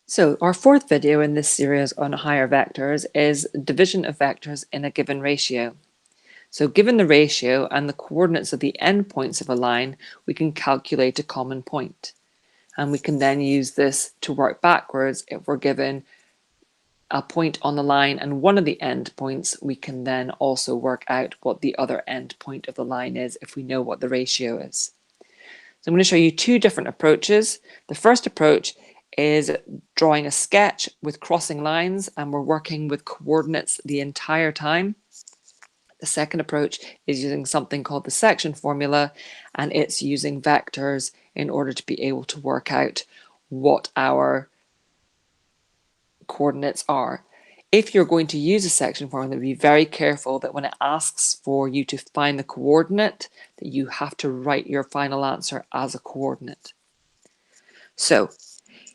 So our fourth video in this series on higher vectors is division of vectors in a given ratio. So given the ratio and the coordinates of the endpoints of a line, we can calculate a common point. And we can then use this to work backwards. If we're given a point on the line and one of the endpoints, we can then also work out what the other endpoint of the line is if we know what the ratio is. So I'm going to show you two different approaches. The first approach is drawing a sketch with crossing lines, and we're working with coordinates the entire time. The second approach is using something called the section formula, and it's using vectors in order to be able to work out what our coordinates are. If you're going to use a section formula, be very careful that when it asks for you to find the coordinate, that you have to write your final answer as a coordinate. So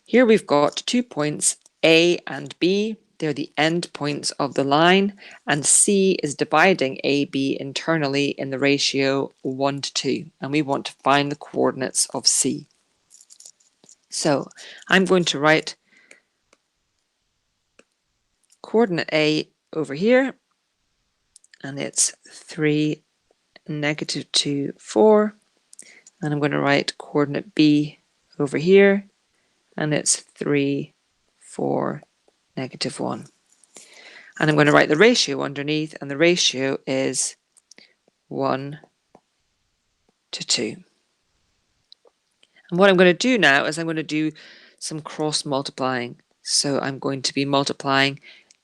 here we've got 2 points, A and B. They're the end points of the line, and C is dividing AB internally in the ratio 1 to 2, and we want to find the coordinates of C. So I'm going to write coordinate A over here, and it's 3, -2, 4, and I'm going to write coordinate B over here, and it's 3, 4, -1. And I'm going to write the ratio underneath, and the ratio is 1 to 2. And what I'm going to do now is I'm going to do some cross multiplying. So I'm going to be multiplying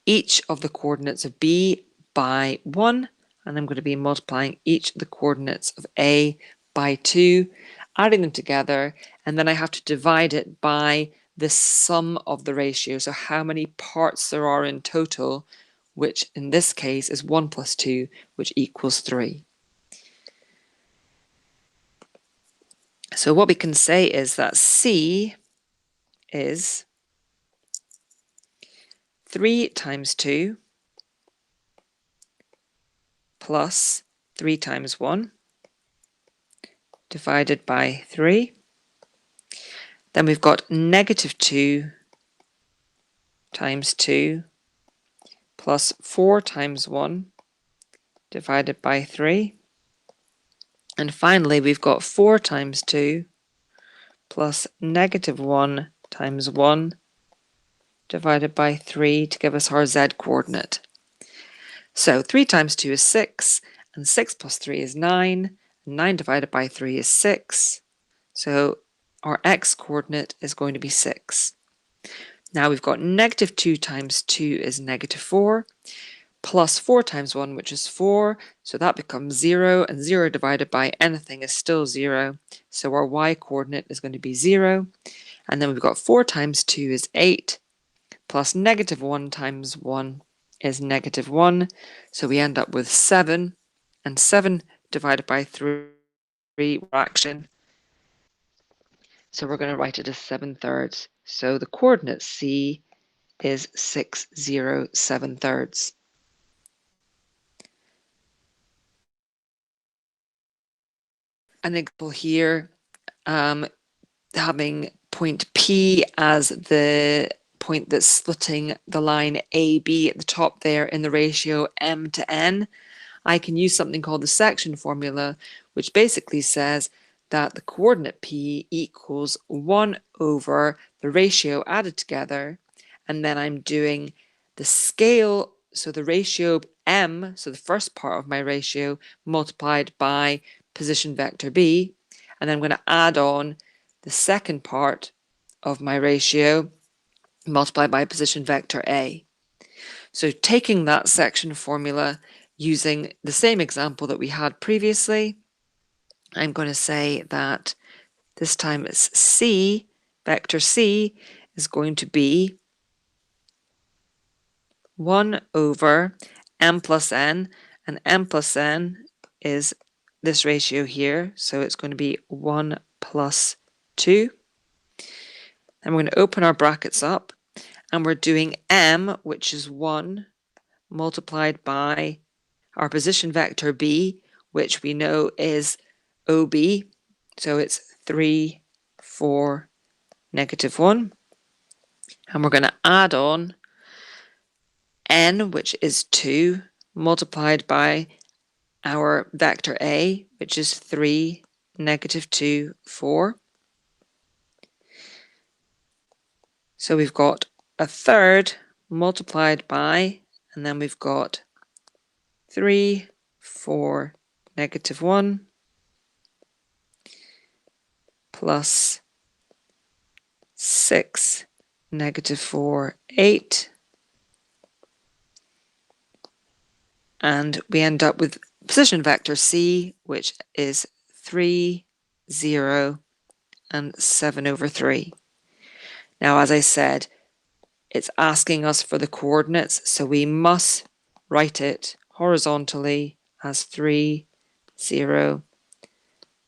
each of the coordinates of B by 1, and I'm going to be multiplying each of the coordinates of A by 2, adding them together, and then I have to divide it by the sum of the ratio, so how many parts there are in total, which in this case is 1 plus 2, which equals 3. So what we can say is that C is 3 times 2 plus 3 times 1 divided by 3. Then we've got -2 times 2 plus 4 times 1 divided by 3. And finally, we've got 4 times 2 plus -1 times 1 divided by 3 to give us our z coordinate. So 3 times 2 is 6, and 6 plus 3 is 9, and 9 divided by 3 is 6. So our x coordinate is going to be 6. Now we've got -2 times 2 is -4, plus 4 times 1, which is 4, so that becomes 0, and 0 divided by anything is still 0, so our y coordinate is going to be 0. And then we've got 4 times 2 is 8, plus -1 times 1 is -1, so we end up with 7, and 7 divided by 3 fraction, so we're going to write it as 7/3. So the coordinate C is 6, 0, 7/3. An example here, having point P as the point that's splitting the line AB at the top there in the ratio m to n, I can use something called the section formula, which basically says that the coordinate P equals 1 over the ratio added together, and then I'm doing the scale, so the ratio m, so the first part of my ratio, multiplied by position vector B, and then I'm going to add on the second part of my ratio multiplied by position vector A. So taking that section formula, using the same example that we had previously, I'm going to say that this time it's C, vector C is going to be 1 over m plus n, and m plus n is this ratio here, so it's going to be 1 plus 2. And we're going to open our brackets up, and we're doing m, which is 1, multiplied by our position vector B, which we know is OB, so it's 3, 4, -1. And we're going to add on n, which is 2, multiplied by our vector a, which is 3, -2, 4. So we've got a third multiplied by, and then we've got 3, 4, -1, plus 6, -4, 8. And we end up with position vector c, which is 3, 0, and 7/3. Now, as I said, it's asking us for the coordinates, so we must write it horizontally as 3, 0,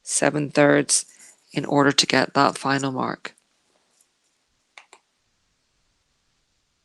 7/3 in order to get that final mark.